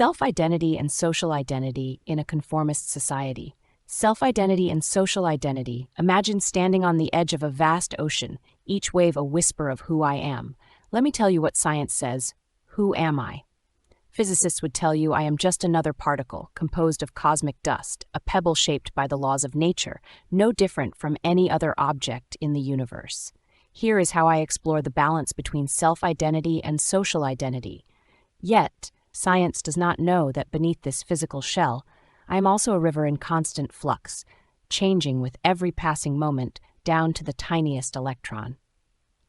Self-identity and social identity in a conformist society. Self-identity and social identity. Imagine standing on the edge of a vast ocean, each wave a whisper of who I am. Let me tell you what science says. Who am I? Physicists would tell you I am just another particle, composed of cosmic dust, a pebble shaped by the laws of nature, no different from any other object in the universe. Here is how I explore the balance between self-identity and social identity. Yet, science does not know that beneath this physical shell, I am also a river in constant flux, changing with every passing moment down to the tiniest electron.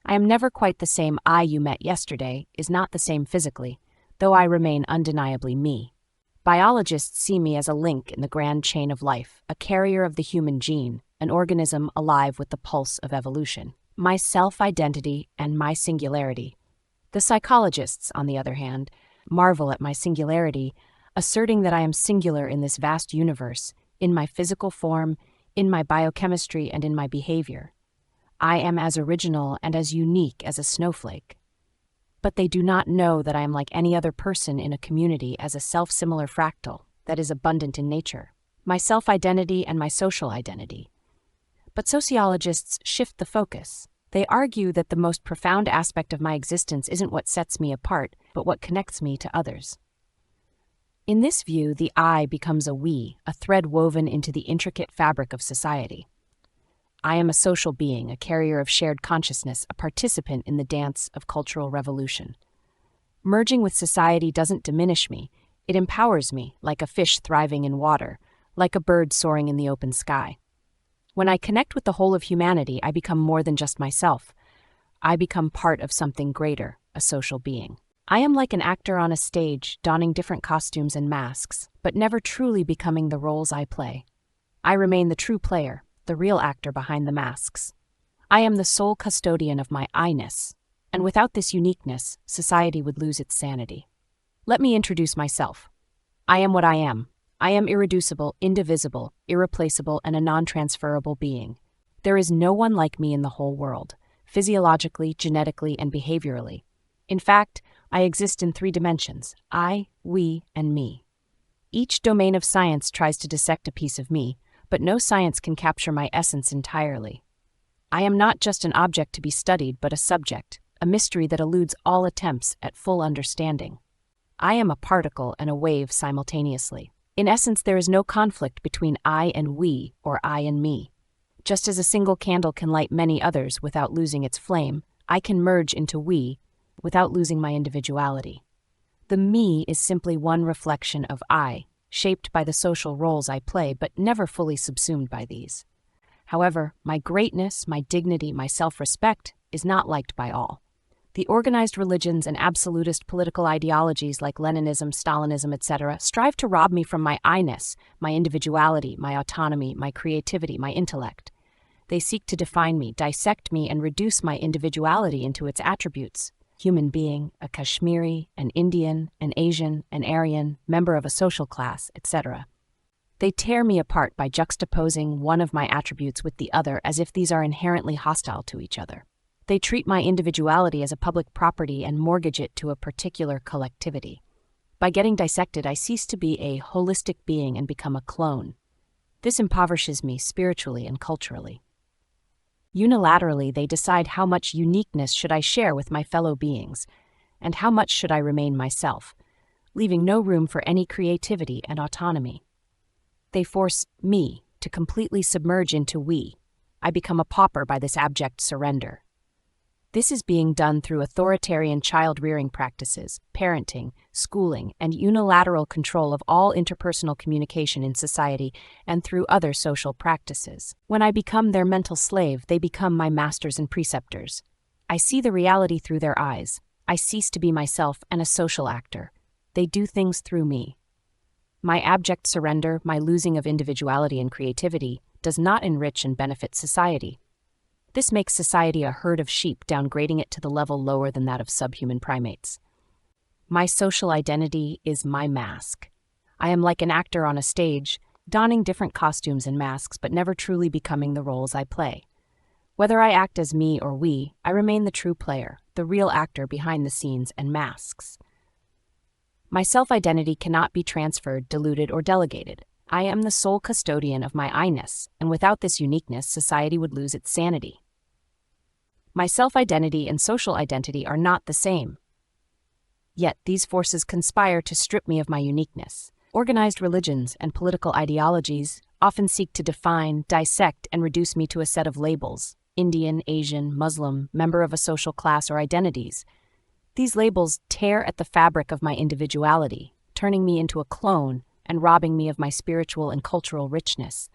I am never quite the same I you met yesterday is not the same physically, though I remain undeniably me. Biologists see me as a link in the grand chain of life, a carrier of the human gene, an organism alive with the pulse of evolution. My self-identity and my singularity. The psychologists, on the other hand, marvel at my singularity, asserting that I am singular in this vast universe, in my physical form, in my biochemistry, and in my behavior. I am as original and as unique as a snowflake. But they do not know that I am like any other person in a community as a self-similar fractal that is abundant in nature. My self-identity and my social identity. But sociologists shift the focus. They argue that the most profound aspect of my existence isn't what sets me apart, but what connects me to others. In this view, the I becomes a we, a thread woven into the intricate fabric of society. I am a social being, a carrier of shared consciousness, a participant in the dance of cultural revolution. Merging with society doesn't diminish me, it empowers me, like a fish thriving in water, like a bird soaring in the open sky. When I connect with the whole of humanity, I become more than just myself. I become part of something greater, a social being. I am like an actor on a stage, donning different costumes and masks, but never truly becoming the roles I play. I remain the true player, the real actor behind the masks. I am the sole custodian of my I-ness, and without this uniqueness, society would lose its sanity. Let me introduce myself. I am what I am. I am irreducible, indivisible, irreplaceable, and a non-transferable being. There is no one like me in the whole world, physiologically, genetically, and behaviorally. In fact, I exist in 3 dimensions: I, we, and me. Each domain of science tries to dissect a piece of me, but no science can capture my essence entirely. I am not just an object to be studied, but a subject, a mystery that eludes all attempts at full understanding. I am a particle and a wave simultaneously. In essence, there is no conflict between I and we, or I and me. Just as a single candle can light many others without losing its flame, I can merge into we without losing my individuality. The me is simply one reflection of I, shaped by the social roles I play, but never fully subsumed by these. However, my greatness, my dignity, my self-respect is not liked by all. The organized religions and absolutist political ideologies like Leninism, Stalinism, etc. strive to rob me from my I-ness, my individuality, my autonomy, my creativity, my intellect. They seek to define me, dissect me, and reduce my individuality into its attributes. Human being, a Kashmiri, an Indian, an Asian, an Aryan, member of a social class, etc. They tear me apart by juxtaposing one of my attributes with the other as if these are inherently hostile to each other. They treat my individuality as a public property and mortgage it to a particular collectivity. By getting dissected, I cease to be a holistic being and become a clone. This impoverishes me spiritually and culturally. Unilaterally, they decide how much uniqueness should I share with my fellow beings, and how much should I remain myself, leaving no room for any creativity and autonomy. They force me to completely submerge into we. I become a pauper by this abject surrender. This is being done through authoritarian child-rearing practices, parenting, schooling, and unilateral control of all interpersonal communication in society and through other social practices. When I become their mental slave, they become my masters and preceptors. I see the reality through their eyes. I cease to be myself and a social actor. They do things through me. My abject surrender, my losing of individuality and creativity, does not enrich and benefit society. This makes society a herd of sheep, downgrading it to the level lower than that of subhuman primates. My social identity is my mask. I am like an actor on a stage, donning different costumes and masks, but never truly becoming the roles I play. Whether I act as me or we, I remain the true player, the real actor behind the scenes and masks. My self-identity cannot be transferred, diluted, or delegated. I am the sole custodian of my I-ness, and without this uniqueness, society would lose its sanity. My self-identity and social identity are not the same. Yet these forces conspire to strip me of my uniqueness. Organized religions and political ideologies often seek to define, dissect, and reduce me to a set of labels: Indian, Asian, Muslim, member of a social class, or identities. These labels tear at the fabric of my individuality, turning me into a clone and robbing me of my spiritual and cultural richness.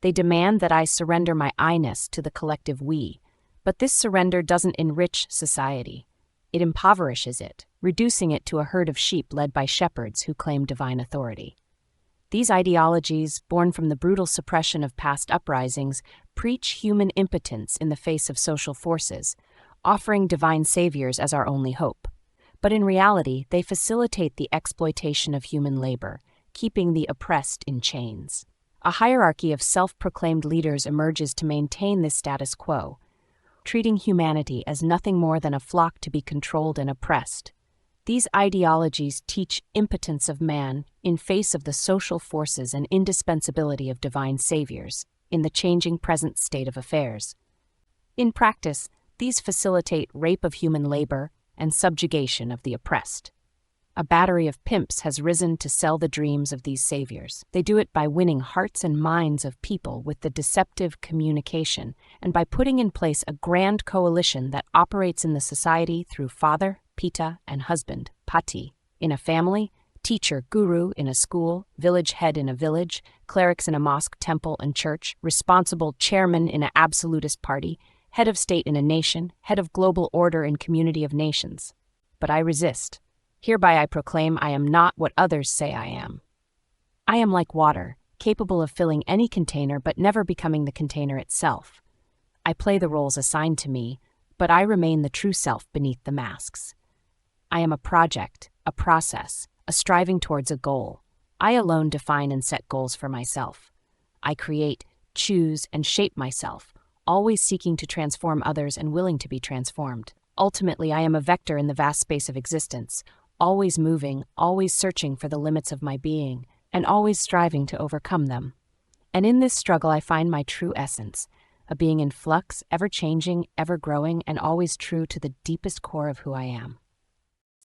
They demand that I surrender my I-ness to the collective we, but this surrender doesn't enrich society. It impoverishes it, reducing it to a herd of sheep led by shepherds who claim divine authority. These ideologies, born from the brutal suppression of past uprisings, preach human impotence in the face of social forces, offering divine saviors as our only hope. But in reality, they facilitate the exploitation of human labor, keeping the oppressed in chains. A hierarchy of self-proclaimed leaders emerges to maintain this status quo, treating humanity as nothing more than a flock to be controlled and oppressed. These ideologies teach impotence of man in face of the social forces and indispensability of divine saviors in the changing present state of affairs. In practice, these facilitate rape of human labor and subjugation of the oppressed. A battery of pimps has risen to sell the dreams of these saviors. They do it by winning hearts and minds of people with the deceptive communication, and by putting in place a grand coalition that operates in the society through father, Pita, and husband, Pati, in a family, teacher, guru, in a school, village head in a village, clerics in a mosque, temple, and church, responsible chairman in an absolutist party, head of state in a nation, head of global order in community of nations. But I resist. Hereby I proclaim I am not what others say I am. I am like water, capable of filling any container but never becoming the container itself. I play the roles assigned to me, but I remain the true self beneath the masks. I am a project, a process, a striving towards a goal. I alone define and set goals for myself. I create, choose, and shape myself, always seeking to transform others and willing to be transformed. Ultimately, I am a vector in the vast space of existence, always moving, always searching for the limits of my being, and always striving to overcome them. And in this struggle I find my true essence, a being in flux, ever-changing, ever-growing, and always true to the deepest core of who I am.